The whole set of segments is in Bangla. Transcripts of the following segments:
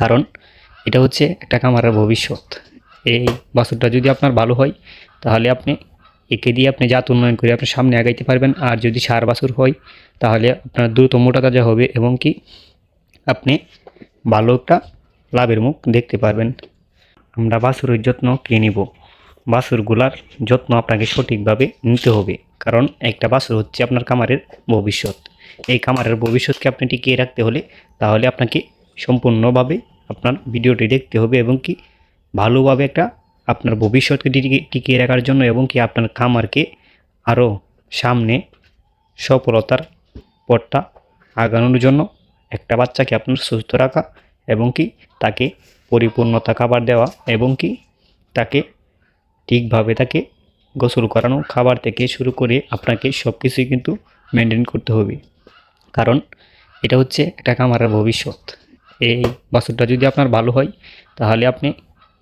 কারণ এটা হচ্ছে একটা খামারের ভবিষ্যৎ। এই বাছুরটা যদি আপনার ভালো হয় তাহলে আপনি একে দিয়ে আপনি জাত উন্নয়ন করে আপনি সামনে আগাইতে পারবেন। আর যদি ষাঁড় বাছুর হয় তাহলে আপনার দ্রুত মোটা তাজা হবে এবং কি আপনি ভালো একটা লাভের মুখ দেখতে পারবেন। আমরা বাছুরের যত্ন কে নিব? বাছুরগুলার যত্ন আপনাকে সঠিকভাবে নিতে হবে, কারণ একটা বাছুর হচ্ছে আপনার খামারের ভবিষ্যৎ। এই খামারের ভবিষ্যৎকে আপনি টিকিয়ে রাখতে হলে তাহলে আপনাকে সম্পূর্ণভাবে আপনার ভিডিওটি দেখতে হবে এবং কি ভালোভাবে একটা আপনার ভবিষ্যৎকে টিকিয়ে রাখার জন্য এবং কি আপনার খামারকে আরও সামনে সফলতার পথটা আগানোর জন্য একটা বাচ্চাকে আপনার সুস্থ রাখা এবং কি তাকে পরিপূর্ণতা খাবার দেওয়া এবং কি তাকে ঠিকভাবে তাকে গোসল করানো, খাবার থেকে শুরু করে আপনাকে সব কিছুই কিন্তু মেনটেন করতে হবে। কারণ এটা হচ্ছে একটা খামারের ভবিষ্যৎ। এই বাছুরটা যদি আপনার ভালো হয় তাহলে আপনি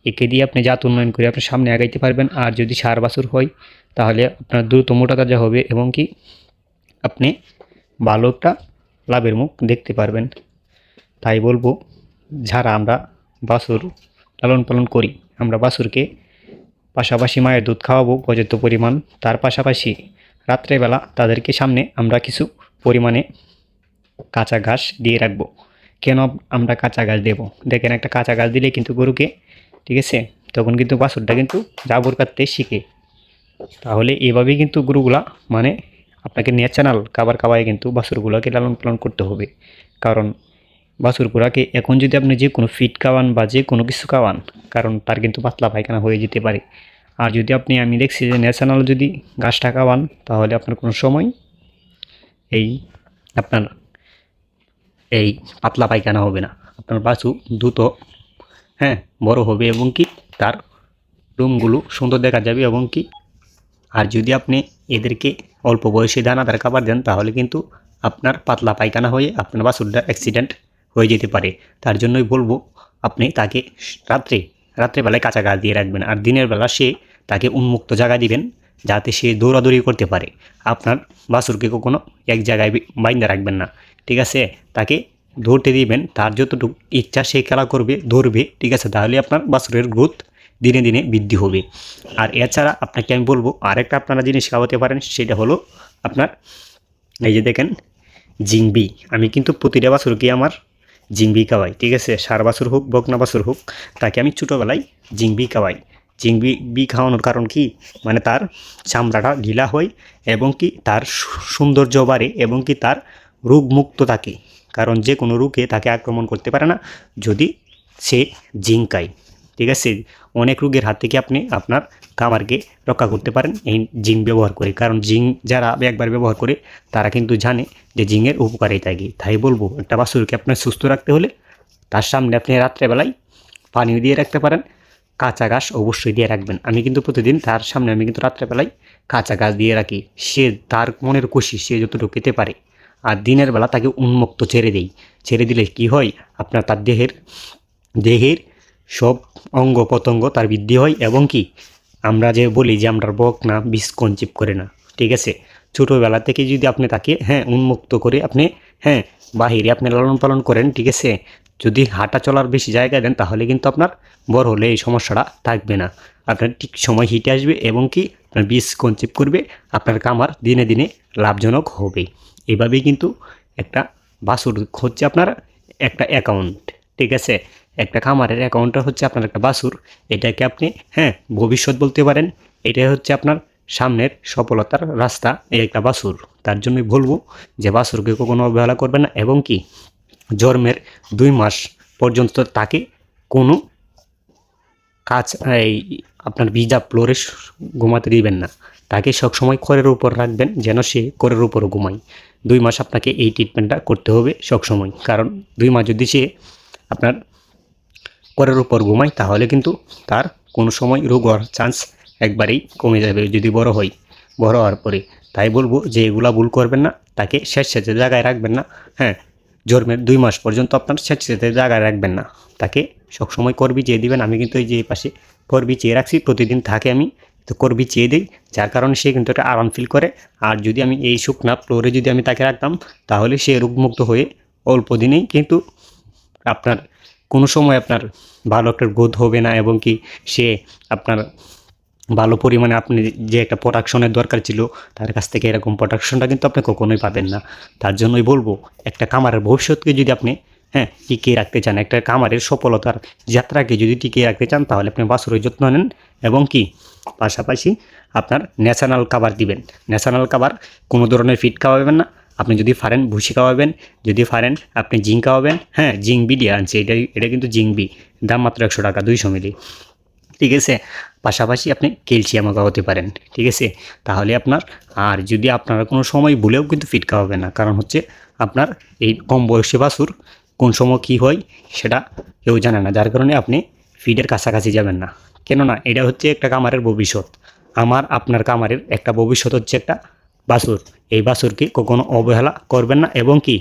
একে দিয়ে আপনি জাত উন্নয়ন করে আপনি সামনে আগাইতে পারবেন। আর যদি ষাঁড় বাছুর হয় তাহলে আপনার দ্রুত মোটা তাজা হবে এবং কি আপনি ভালো একটা লাভের মুখ দেখতে পারবেন। তাই বলবো, যারা আমরা বাছুর লালন পালন করি, আমরা বাছুরকে পাশাপাশি মায়ের দুধ খাওয়াবো পর্যাপ্ত পরিমাণ, তার পাশাপাশি রাত্রেবেলা তাদেরকে সামনে আমরা কিছু পরিমাণে কাঁচা ঘাস দিয়ে রাখবো। কেন আমরা কাঁচা ঘাস দেবো? দেখেন, একটা কাঁচা ঘাস দিলে কিন্তু গরুকে, ঠিক আছে, তখন কিন্তু বাছুরটা কিন্তু জাবর কাটতে শিখে। তাহলে এভাবেই কিন্তু গরুগুলা মানে আপনাকে ন্যাচারাল খাবার খাওয়ায় কিন্তু বাছুরগুলোকে লালন পালন করতে হবে। কারণ বাছুরগুলাকে এখন যদি আপনি যে কোনো ফিড খাওয়ান বা যে কোনো কিছু খাওয়ান, কারণ তার কিন্তু পাতলা পায়খানা হয়ে যেতে পারে। আর যদি আমি দেখছি যে ন্যাচারাল যদি ঘাসটা খাওয়ান তাহলে আপনার কোনো সময় এই আপনার এই পাতলা পায়খানা হবে না। আপনার বাছু দ্রুত বড় হবে এবং কি তার রুমগুলো সুন্দর দেখা যাবে এবং কি আর যদি আপনি এদেরকে অল্প বয়সে দানাদার খাবার দেন তাহলে কিন্তু আপনার পাতলা পায়খানা হয়ে আপনার বাছুরটা অ্যাক্সিডেন্ট হয়ে যেতে পারে। তার জন্যই বলবো আপনি তাকে রাত্রেবেলায় কাঁচা ঘাস দিয়ে রাখবেন, আর দিনের বেলা তাকে উন্মুক্ত জায়গা দিবেন যাতে সে দৌড়াদৌড়ি করতে পারে। আপনার বাছুরকে কখনো এক জায়গায় বাইন্ধা রাখবেন না, ঠিক আছে? তাকে ধরতে দিবেন, তার যতটুকু ইচ্ছা সে খেলা করবে, ধরবে, ঠিক আছে? তাহলে আপনার বাছুরের গ্রোথ দিনে দিনে বৃদ্ধি হবে। আর এছাড়া আপনাকে আমি বলবো আরেকটা আপনারা জিনিস খাওয়াতে পারেন, সেটা হলো আপনার এই যে দেখেন জিংবি। আমি কিন্তু প্রতিটা বাছুরকে আমার জিংবি খাওয়াই, ঠিক আছে? ষাঁড় বাছুর হোক বকনা বাছুর হোক, তাকে আমি ছোটোবেলায় জিংবি খাওয়াই। জিংবি খাওয়ানোর কারণ কি, মানে তার চামড়াটা ঢিলা হয় এবং কি তার সৌন্দর্য বাড়ে এবং কি তার রোগমুক্ত থাকে। কারণ যে কোনো রোগে তাকে আক্রমণ করতে পারে না যদি সে জিং খায়, ঠিক আছে? অনেক রোগের হাত থেকে আপনি আপনার খামারকে রক্ষা করতে পারেন এই জিং ব্যবহার করে। কারণ জিং যারা একবার ব্যবহার করে তারা কিন্তু জানে যে জিংয়ের উপকারিতা কী। তাই বলবো, একটা বাছুরকে আপনার সুস্থ রাখতে হলে তার সামনে আপনি রাত্রেবেলায় পানিও দিয়ে রাখতে পারেন, কাঁচা ঘাস অবশ্যই দিয়ে রাখবেন। আমি কিন্তু প্রতিদিন তার সামনে আমি কিন্তু রাত্রেবেলায় কাঁচা ঘাস দিয়ে রাখি। সে তার মনের খুশি সে যতটুকু খেতে পারে। আর দিনের বেলা তাকে উন্মুক্ত ছেড়ে দেই। ছেড়ে দিলে কি হয়, আপনার তার দেহের সব অঙ্গ প্রত্যঙ্গ তার বৃদ্ধি হয় এবং কি আমরা যে বলি যে আমরা বকনা বীজ কনচিপ করে না, ঠিক আছে? ছোটোবেলা থেকে যদি আপনি তাকে উন্মুক্ত করে আপনি বাহিরে আপনি লালন পালন করেন, ঠিক আছে? যদি হাঁটা চলার বেশি জায়গা দেন তাহলে কিন্তু আপনার বড় হলে এই সমস্যাটা থাকবে না। আপনার ঠিক সময় হিটে আসবে এবং কি আপনার বীজ কনচিপ করবে, আপনার খামার দিনে দিনে লাভজনক হবে। এভাবেই কিন্তু একটা বাছুর হচ্ছে আপনার একটা অ্যাকাউন্ট, ঠিক আছে? একটা খামারের অ্যাকাউন্টটা হচ্ছে আপনার একটা বাছুর। এটাকে আপনি ভবিষ্যৎ বলতে পারেন। এটাই হচ্ছে আপনার সামনের সফলতার রাস্তা, এই একটা বাছুর। তার জন্যই বলবো যে বাছুরকে কখনো অবহেলা করবেন না এবং কি জন্মের 2 মাস পর্যন্ত তাকে কোনো কাজ আপনার ভিজা ফ্লোরে ঘুমাতে দিবেন না। তাকে সবসময় খড়ের উপর রাখবেন যেন সে খড়ের উপরও ঘুমায়। 2 মাস আপনাকে এই ট্রিটমেন্টটা করতে হবে সবসময়। কারণ 2 মাস যদি সে আপনার খড়ের উপর ঘুমায় তাহলে কিন্তু তার কোনো সময় রোগ হওয়ার চান্স একবারেই কমে যাবে যদি বড় হওয়ার পরে। তাই বলবো যে এগুলা ভুল করবেন না, তাকে স্বেচ্ছাচারী জায়গায় রাখবেন না। জন্মের 2 মাস পর্যন্ত আপনার স্বেচ্ছাচারী জায়গায় রাখবেন না। তাকে সবসময় খড় বিছিয়ে দিবেন। আমি কিন্তু এই যে পাশে খড় বিছিয়ে রাখছি, প্রতিদিন থাকে আমি তো খড় বিছিয়ে দিই, যার কারণে সে কিন্তু একটা আরাম ফিল করে। আর যদি আমি এই শুকনা ফ্লোরে যদি আমি তাকে রাখতাম তাহলে সে রোগমুক্ত হয়ে অল্প দিনেই কিন্তু আপনার কোনো সময় আপনার ভালো একটা গ্রোথ হবে না, এবং কি সে আপনার ভালো পরিমাণে আপনি যে একটা প্রোডাকশনের দরকার ছিল তার কাছ থেকে এরকম প্রোডাকশনটা কিন্তু আপনি কখনোই পাবেন না। তার জন্যই বলবো, একটা খামারের ভবিষ্যৎকে যদি আপনি টিকিয়ে রাখতে চান, একটা খামারের সফলতার যাত্রাকে যদি টিকিয়ে রাখতে চান, তাহলে আপনি বাছুরের যত্ন নেন, এবং কি পাশাপাশি আপনার ন্যাশনাল খাবার দিবেন। ন্যাশনাল খাবার কোনো ধরনের ফিড খাওয়াবেন না। আপনি যদি পারেন ভুসি খাওয়াবেন, যদি পারেন আপনি জিঙ্ক খাওয়াবেন। জিঙ্ক বি দিয়ে আনছে, এটা কিন্তু জিঙ্ক বি, দাম মাত্র 100 টাকা 200 মিলি, ঠিক আছে। পাশাপাশি আপনি ক্যালসিয়ামও খাওয়াতে পারেন, ঠিক আছে। তাহলে আপনার, আর যদি আপনারা কোনো সময় ভুলেও কিন্তু ফিড খাওয়াবেন না, কারণ হচ্ছে আপনার এই কম বয়সী বাছুর কোন সময় কী হয় সেটা কেউ জানে না, যার কারণে আপনি ফিডের কাছাকাছি যাবেন না। কেননা এটা হচ্ছে একটা খামারের ভবিষ্যৎ। আপনার খামারের একটা ভবিষ্যৎ হচ্ছে একটা বাছুর। এই বাছুরকে কখনো অবহেলা করবেন না, এবং কি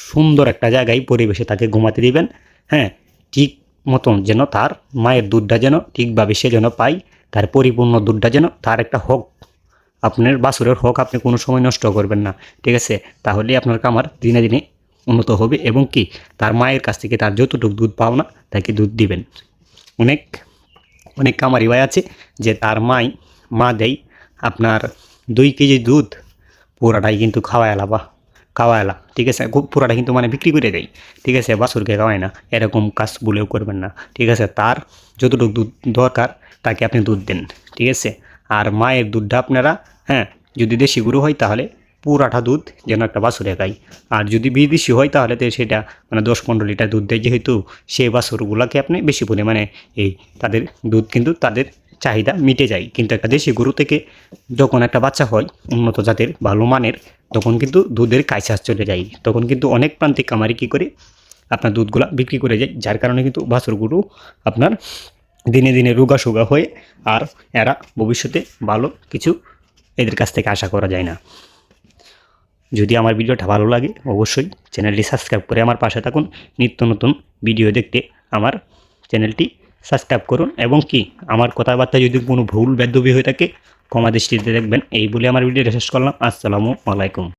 সুন্দর একটা জায়গায় পরিবেশে তাকে ঘুমাতে দিবেন। ঠিক মতন যেন তার মায়ের দুধটা যেন ঠিকভাবে সে যেন পায়, তার পরিপূর্ণ দুধটা যেন তার একটা হক, আপনার বাছুরের হক আপনি কোনো সময় নষ্ট করবেন না, ঠিক আছে। তাহলে আপনার খামার দিনে দিনে উন্নত হবে, এবং কি তার মায়ের কাছ থেকে তার যতটুকু দুধ পাও না তাকে দুধ দিবেন। অনেক অনেক খামারি ভাই আছে যে তার মা দেয় আপনার 2 কেজি দুধ, পুরাটাই কিন্তু খাওয়ায়লা, ঠিক আছে। পুরাটা কিন্তু মানে বিক্রি করে দেয়, ঠিক আছে, বাছুরকে খাওয়ায় না। এরকম কাজ ভুলেও করবেন না, ঠিক আছে। তার যতটুকু দুধ দরকার তাকে আপনি দুধ দেন, ঠিক আছে। আর মায়ের দুধটা আপনারা যদি দেশি গরু হয় তাহলে পুরাটা দুধ যেন একটা বাছুরে খায়। আর যদি বিদেশি হয় তাহলে তো সেটা মানে 10-15 লিটার দুধ দেয়, যেহেতু সেই বাছুরগুলোকে আপনি বেশি পরিমাণে তাদের দুধ কিন্তু তাদের চাহিদা মিটে যায়। কিন্তু একটা দেশি গরু থেকে যখন একটা বাচ্চা হয় উন্নত জাতের ভালো মানের, তখন কিন্তু দুধের কাইসাস চলে যায়, তখন কিন্তু অনেক প্রান্তিক খামারি কী করে আপনার দুধগুলা বিক্রি করে যায়, যার কারণে কিন্তু বাছুরগুলো আপনার দিনে দিনে রোগা হয়ে, আর এরা ভবিষ্যতে ভালো কিছু এদের কাছ থেকে আশা করা যায় না। যদি আমার ভিডিওটা ভালো লাগে অবশ্যই চ্যানেলটি সাবস্ক্রাইব করে আমার পাশে থাকুন। নিত্য নতুন ভিডিও দেখতে আমার চ্যানেলটি সাবস্ক্রাইব করুন, এবং কি আমার কথাবার্তা যদি কোনো ভুল বেদবি হয়ে থাকে ক্ষমা দৃষ্টিতে দেখবেন। এই বলে আমার ভিডিওটা শেষ করলাম। আসসালামু আলাইকুম।